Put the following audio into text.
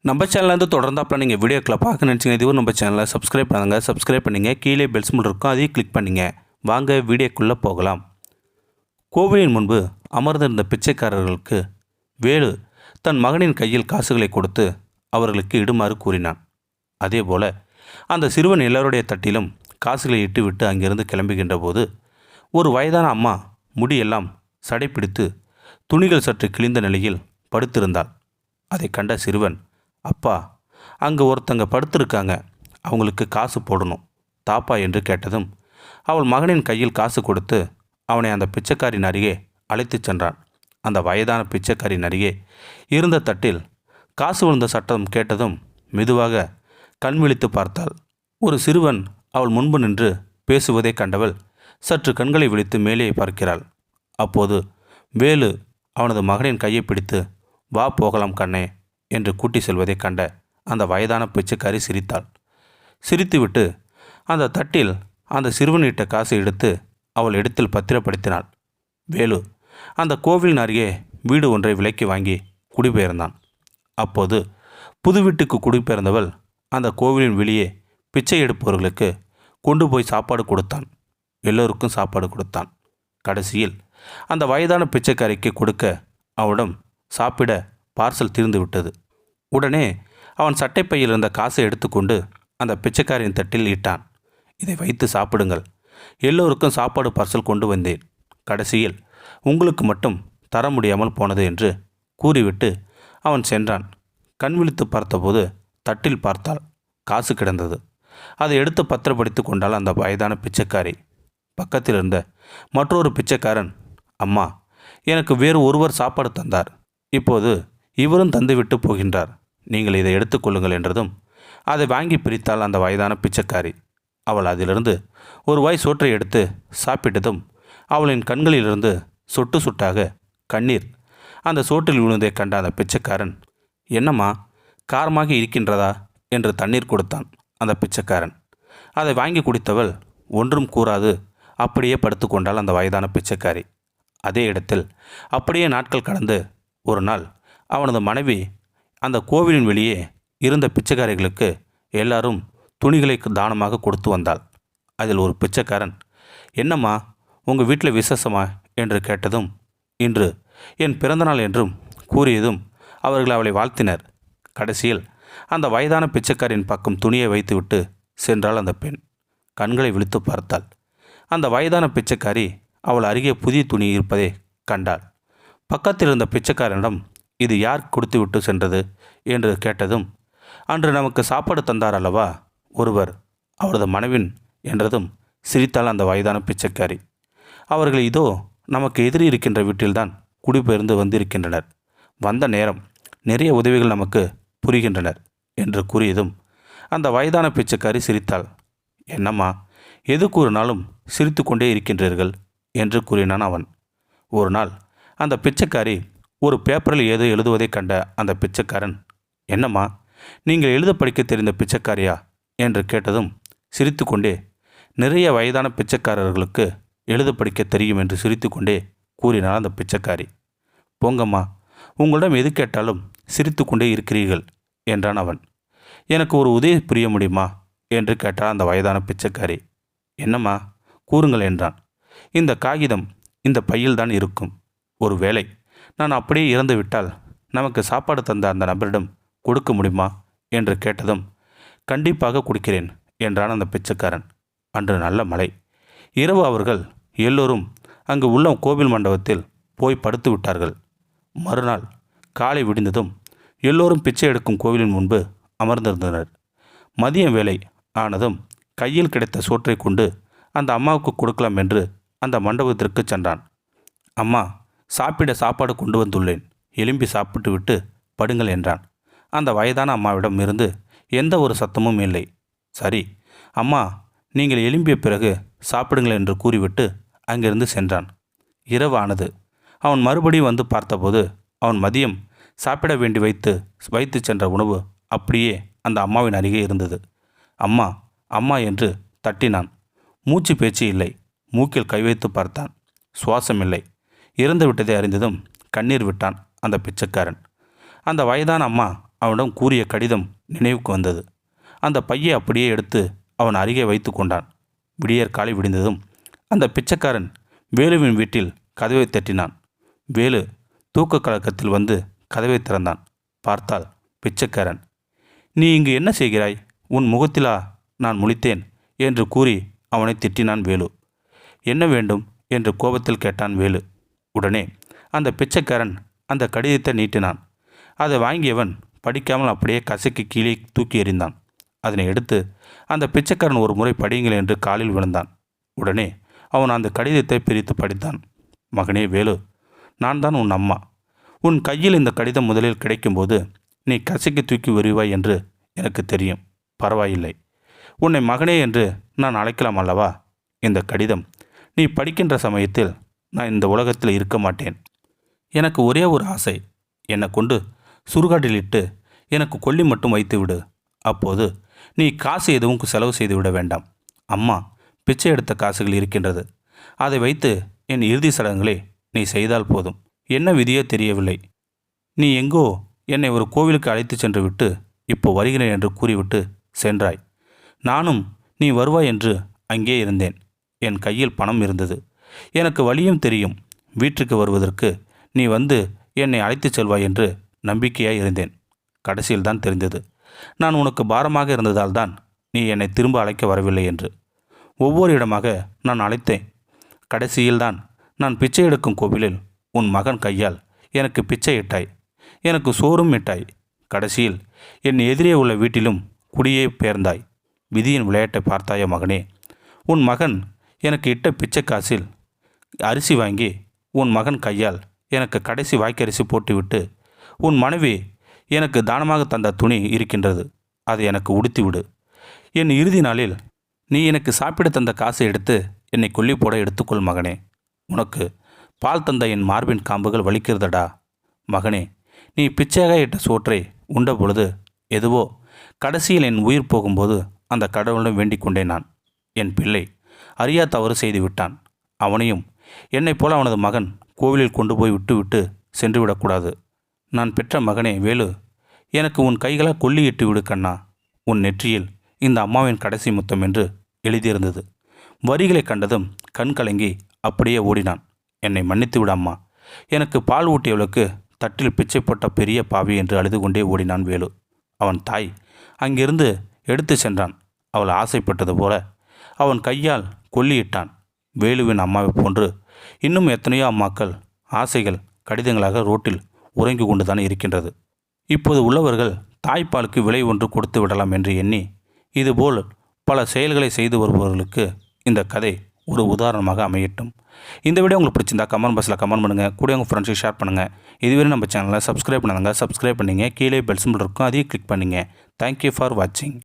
நம்ம சேனல்லேருந்து தொடர்ந்தாப்பில் நீங்கள் வீடியோக்களை பார்க்க நினச்சிங்க இதுவும் நம்ம சேனலை சப்ஸ்கிரைப் பண்ணுங்கள். சப்ஸ்கிரைப் பண்ணிங்க, கீழே பெல் சிம்பல் இருக்கும், அதையும் கிளிக் பண்ணிங்க. வாங்க வீடியோக்குள்ளே போகலாம். கோவிலின் முன்பு அமர்ந்திருந்த பிச்சைக்காரர்களுக்கு வேலு தன் மகனின் கையில் காசுகளை கொடுத்து அவர்களுக்கு இடுமாறு கூறினான். அதேபோல அந்த சிறுவன் எல்லோருடைய தட்டிலும் காசுகளை இட்டுவிட்டு அங்கிருந்து கிளம்புகின்ற போது ஒரு வயதான அம்மா முடியெல்லாம் சடைப்பிடித்து துணிகள் சற்று கிழிந்த நிலையில் படுத்திருந்தாள். அதை கண்ட சிறுவன், அப்பா, அங்கே ஒருத்தங்க படுத்திருக்காங்க, அவங்களுக்கு காசு போடணும் தாப்பா என்று கேட்டதும் அவள் மகனின் கையில் காசு கொடுத்து அவனை அந்த பிச்சைக்காரின் அருகே அழைத்துச் சென்றான். அந்த வயதான பிச்சைக்காரின் அருகே இருந்த தட்டில் காசு விழுந்த சத்தம் கேட்டதும் மெதுவாக கண் விழித்து பார்த்தாள். ஒரு சிறுவன் அவள் முன்பு நின்று பேசுவதை கண்டவள் சற்று கண்களை விழித்து மேலே பார்க்கிறாள். அப்போது வேலு அவனது மகனின் கையை பிடித்து, வா போகலாம் கண்ணே என்று கூட்டி செல்வதை கண்ட அந்த வயதான பிச்சைக்காரி சிரித்தாள். சிரித்துவிட்டு அந்த தட்டில் அந்த சிறுவனிட்ட காசை எடுத்து அவள் இடத்தில் பத்திரப்படுத்தினாள். வேலு அந்த கோவிலின் அருகே வீடு ஒன்றை விலைக்கு வாங்கி குடிபெயர்ந்தான். அப்போது புது வீட்டுக்கு குடிபெயர்ந்தவள் அந்த கோவிலின் வெளியே பிச்சை எடுப்பவர்களுக்கு கொண்டு போய் சாப்பாடு கொடுத்தான். எல்லோருக்கும் சாப்பாடு கொடுத்தான். கடைசியில் அந்த வயதான பிச்சைக்காரிக்கு கொடுக்க அவனிடம் சாப்பிட பார்சல் தீர்ந்து விட்டது. உடனே அவன் சட்டைப்பையில் இருந்த காசை எடுத்துக்கொண்டு அந்த பிச்சைக்காரின் தட்டில் இட்டான். இதை வைத்து சாப்பிடுங்கள், எல்லோருக்கும் சாப்பாடு பார்சல் கொண்டு வந்தேன், கடைசியில் உங்களுக்கு மட்டும் தர முடியாமல் போனது என்று கூறிவிட்டு அவன் சென்றான். கண் விழித்து பார்த்தபோது தட்டில் பார்த்தால் காசு கிடந்தது. அதை எடுத்து பத்திரப்படுத்தி கொண்டாள் அந்த வயதான பிச்சைக்காரி. பக்கத்தில் இருந்த மற்றொரு பிச்சைக்காரன், அம்மா, எனக்கு வேறு ஒருவர் சாப்பாடு தந்தார், இப்போது இவரும் தந்துவிட்டு போகின்றார், நீங்கள் இதை எடுத்துக்கொள்ளுங்கள் என்றதும் அதை வாங்கி பிரித்தாள் அந்த வயதான பிச்சைக்காரி. அவள் அதிலிருந்து ஒரு வாய் சோற்றை எடுத்து சாப்பிட்டதும் அவளின் கண்களிலிருந்து சொட்டு சொட்டாக கண்ணீர் அந்த சோற்றில் விழுந்ததை கண்ட அந்த பிச்சைக்காரன், என்னம்மா, காரமாக இருக்கின்றதா என்று தண்ணீர் கொடுத்தான் அந்த பிச்சைக்காரன். அதை வாங்கி குடித்தவள் ஒன்றும் கூறாது அப்படியே படுத்து கொண்டாள் அந்த வயதான பிச்சைக்காரி. அதே இடத்தில் அப்படியே நாட்கள் கடந்து ஒரு நாள் அவனது மனைவி அந்த கோவிலின் வெளியே இருந்த பிச்சைக்காரிகளுக்கு எல்லாரும் துணிகளை தானமாக கொடுத்து வந்தாள். அதில் ஒரு பிச்சைக்காரன், என்னம்மா, உங்கள் வீட்டில் விசேஷமா என்று கேட்டதும், இன்று என் பிறந்தநாள் என்றும் கூறியதும் அவர்கள் அவளை வாழ்த்தினர். கடைசியில் அந்த வயதான பிச்சைக்காரின் பக்கம் துணியை வைத்துவிட்டு சென்றாள் அந்த பெண். கண்களை விழித்து பார்த்தாள். அந்த வயதான பிச்சைக்காரி அவள் அருகே புதிய துணி இருப்பதை கண்டாள். பக்கத்தில் இருந்த பிச்சைக்காரனிடம், இது யார் கொடுத்துவிட்டு சென்றது என்று கேட்டதும், அன்று நமக்கு சாப்பாடு தந்தார் அல்லவா ஒருவர், அவரது மனைவின் என்றதும் சிரித்தாள் அந்த வயதான பிச்சைக்காரி. அவர்கள் இதோ நமக்கு எதிரி இருக்கின்ற வீட்டில்தான் குடிபெயர்ந்து வந்திருக்கின்றனர், வந்த நேரம் நிறைய உதவிகள் நமக்கு புரிகின்றனர் என்று கூறியதும் அந்த வயதான பிச்சைக்காரி சிரித்தாள். என்னம்மா, எது கூறினாலும் சிரித்து கொண்டே இருக்கின்றீர்கள் என்று கூறினான் அவன். ஒரு நாள் அந்த பிச்சைக்காரி ஒரு பேப்பரில் ஏதோ எழுதுவதை கண்ட அந்த பிச்சைக்காரன், என்னம்மா, நீங்கள் எழுத படிக்க தெரிந்த பிச்சைக்காரியா என்று கேட்டதும் சிரித்து கொண்டே, நிறைய வயதான பிச்சைக்காரர்களுக்கு எழுத படிக்க தெரியும் என்று சிரித்து கொண்டே கூறினாள் அந்த பிச்சைக்காரி. போங்கம்மா, உங்களிடம் எது கேட்டாலும் சிரித்து கொண்டே இருக்கிறீர்கள் என்றான் அவன். எனக்கு ஒரு உதவி புரிய முடியுமா என்று கேட்டாள் அந்த வயதான பிச்சைக்காரி. என்னம்மா, கூறுங்கள் என்றான். இந்த காகிதம் இந்த பையில்தான் இருக்கும், ஒரு வேளை நான் அப்படியே இறந்து விட்டால் நமக்கு சாப்பாடு தந்த அந்த நபரிடம் கொடுக்க முடியுமா என்று கேட்டதும், கண்டிப்பாக கொடுக்கிறேன் என்றான் அந்த பிச்சைக்காரன். அன்று நல்ல மழை. இரவு அவர்கள் எல்லோரும் அங்கு உள்ள கோவில் மண்டபத்தில் போய் படுத்து விட்டார்கள். மறுநாள் காலை விடிந்ததும் எல்லோரும் பிச்சை எடுக்கும் கோவிலின் முன்பு அமர்ந்திருந்தனர். மதியம் வேலை ஆனதும் கையில் கிடைத்த சோற்றை கொண்டு அந்த அம்மாவுக்கு கொடுக்கலாம் என்று அந்த மண்டபத்திற்கு சென்றான். அம்மா, சாப்பிட சாப்பாடு கொண்டு வந்துள்ளேன், எலும்பி சாப்பிட்டு விட்டு படுங்கள் என்றான். அந்த வயதான அம்மாவிடம் இருந்து எந்த ஒரு சத்தமும் இல்லை. சரி அம்மா, நீங்கள் எழும்பிய பிறகு சாப்பிடுங்கள் என்று கூறிவிட்டு அங்கிருந்து சென்றான். இரவு ஆனது. அவன் மறுபடியும் வந்து பார்த்தபோது அவன் மதியம் சாப்பிட வேண்டி வைத்து சென்ற உணவு அப்படியே அந்த அம்மாவின் அருகே இருந்தது. அம்மா, அம்மா என்று தட்டினான். மூச்சு பேச்சு இல்லை. மூக்கில் கை வைத்து பார்த்தான். சுவாசம் இல்லை. இறந்து விட்டதை அறிந்ததும் கண்ணீர் விட்டான் அந்த பிச்சைக்காரன். அந்த வயதான அம்மா அவனிடம் கூறிய கடிதம் நினைவுக்கு வந்தது. அந்த பையை அப்படியே எடுத்து அவன் அருகே வைத்து கொண்டான். விடியற் காலை விடிந்ததும் அந்த பிச்சைக்காரன் வேலுவின் வீட்டில் கதவை தட்டினான். வேலு தூக்க கலக்கத்தில் வந்து கதவை திறந்தான். பார்த்தால் பிச்சைக்காரன். நீ இங்கு என்ன செய்கிறாய்? உன் முகத்திலா நான் முழித்தேன் என்று கூறி அவனை திட்டினான் வேலு. என்ன வேண்டும் என்று கோபத்தில் கேட்டான் வேலு. உடனே அந்த பிச்சைக்காரன் அந்த கடிதத்தை நீட்டினான். அதை வாங்கியவன் படிக்காமல் அப்படியே கசைக்கு கீழே தூக்கி எறிந்தான். அதனை எடுத்து அந்த பிச்சைக்காரன் ஒரு முறை படியுங்கள் என்று காலில் விழுந்தான். உடனே அவன் அந்த கடிதத்தை பிரித்து படித்தான். மகனே வேலு, நான் தான் உன் அம்மா. உன் கையில் இந்த கடிதம் முதலில் கிடைக்கும்போது நீ கசைக்கு தூக்கி எறிவாய் என்று எனக்கு தெரியும். பரவாயில்லை, உன்னை மகனே என்று நான் அழைக்கலாம் அல்லவா? இந்த கடிதம் நீ படிக்கின்ற சமயத்தில் நான் இந்த உலகத்தில் இருக்க மாட்டேன். எனக்கு ஒரே ஒரு ஆசை, என்னை கொண்டு சுடுகாட்டில் இட்டு எனக்கு கொல்லி மட்டும் வைத்து விடு. அப்போது நீ காசு எதுவும் செலவு செய்து விட வேண்டாம். அம்மா பிச்சை எடுத்த காசுகள் இருக்கின்றது. அதை வைத்து என் இறுதி சடங்குகளை நீ செய்தால் போதும். என்ன விதியோ தெரியவில்லை. நீ எங்கோ என்னை ஒரு கோவிலுக்கு அழைத்து சென்று விட்டு இப்போ வருகிறேன் என்று கூறிவிட்டு சென்றாய். நானும் நீ வருவாய் என்று அங்கே இருந்தேன். என் கையில் பணம் இருந்தது. எனக்கு வழியும் தெரியும். வீட்டுக்கு வருவதற்கு நீ வந்து என்னை அழைத்துச் செல்வாய் என்று நம்பிக்கையாய் இருந்தேன். கடைசியில் தான் தெரிந்தது நான் உனக்கு பாரமாக இருந்ததால் தான் நீ என்னை திரும்ப அழைக்க வரவில்லை என்று. ஒவ்வொரு இடமாக நான் அழைத்தேன். கடைசியில்தான் நான் பிச்சை எடுக்கும் கோவிலில் உன் மகன் கையால் எனக்கு பிச்சை இட்டாய். எனக்கு சோறும் இட்டாய். கடைசியில் என் எதிரே உள்ள வீட்டிலும் குடியே பெயர்ந்தாய். விதியின் விளையாட்டை பார்த்தாய மகனே. உன் மகன் எனக்கு இட்ட பிச்சை காசில் அரிசி வாங்கி உன் மகன் கையால் எனக்கு கடைசி வாய்க்கரிசி போட்டுவிட்டு உன் மனைவி எனக்கு தானமாக தந்த துணி இருக்கின்றது, அதை எனக்கு உடுத்திவிடு. என் இறுதி நாளில் நீ எனக்கு சாப்பிட தந்த காசை எடுத்து என்னை கொல்லி போட எடுத்துக்கொள் மகனே. உனக்கு பால் தந்த என் மார்பின் காம்புகள் வலிக்கிறதடா மகனே. நீ பிச்சையாக இட்ட சோற்றை உண்ட பொழுது எதுவோ கடைசியில் என் உயிர் போகும்போது அந்த கடவுளிடம் வேண்டிக் கொண்டேன். நான் என் பிள்ளை அறியா தவறு செய்து விட்டான். அவனையும் என்னைப் போல அவனது மகன் கோவிலில் கொண்டு போய் விட்டு சென்று விடக்கூடாது. நான் பெற்ற மகனே வேலு, எனக்கு உன் கைகளால் கொல்லியிட்டு விடு கண்ணா. உன் நெற்றியில் இந்த அம்மாவின் கடைசி முத்தம் என்று எழுதியிருந்தது. வரிகளை கண்டதும் கண் கலங்கி அப்படியே ஓடினான். என்னை மன்னித்து விட அம்மா. எனக்கு பால் ஊட்டியவளுக்கு தட்டில் பிச்சை போட்ட பெரிய பாவி என்று அழுது கொண்டே ஓடினான் வேலு. அவன் தாய் அங்கிருந்து எடுத்து சென்றான். அவள் ஆசைப்பட்டது போல அவன் கையால் கொல்லியிட்டான். வேலுவின் அம்மாவை போன்று இன்னும் எத்தனையோ அம்மாக்கள் ஆசைகள் கடிதங்களாக ரோட்டில் உறங்கி கொண்டுதான் இருக்கின்றது. இப்போது உள்ளவர்கள் தாய்ப்பாலுக்கு விலை ஒன்று கொடுத்து விடலாம் என்று எண்ணி இதுபோல் பல செயல்களை செய்து வருபவர்களுக்கு இந்த கதை ஒரு உதாரணமாக அமையட்டும். இந்த வீடியோ உங்களுக்கு பிடிச்சிருந்தா கமெண்ட் பாக்ஸில் கமெண்ட் பண்ணுங்கள். கூட உங்கள் ஃப்ரெண்ட்ஸுக்கு ஷேர் பண்ணுங்கள். இதுவரை நம்ம சேனலை சப்ஸ்கிரைப் பண்ணுங்க. சப்ஸ்கிரைப் பண்ணிங்க. கீழே பெல் சிம்பல் இருக்கும், அதையும் கிளிக் பண்ணிங்க. தேங்க்யூ ஃபார் வாட்சிங்.